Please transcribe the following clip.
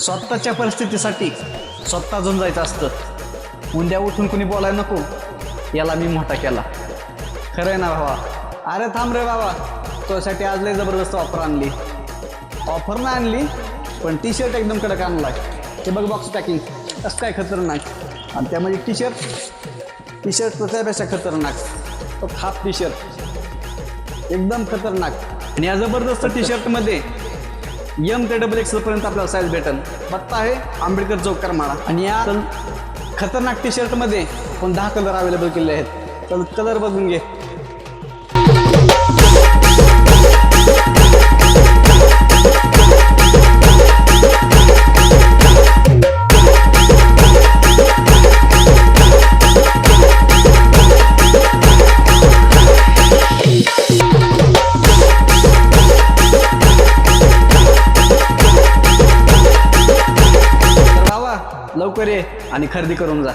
स्वतःच्या परिस्थितीसाठी स्वतः झुंजायचं असतं। उद्या उठून कुणी बोलायला नको याला मी मोठा केला। खरं आहे ना भावा? अरे थांब रे बाबा, तुझ्यासाठी आज लय जबरदस्त ऑफर आणली। ऑफर ना आणली पण टी शर्ट एकदम कडक आणलाय। ते बघ बॉक्स पॅकिंग असं काय खतरनाक, आणि त्यामध्ये टी शर्ट त्यापेक्षा खतरनाक, तो हाफ टी शर्ट एकदम खतरनाक। आणि या जबरदस्त टी शर्टमध्ये M ते XXL पर्यंत आपल्याला साईज भेटेल। पत्ता आहे आंबेडकर चौक करमाळा। आणि या खतरनाक टी शर्टमध्ये आपण 10 कलर अवेलेबल केले आहेत, तर कलर बघून घे। लवकर ये आणि खरेदी करून जा।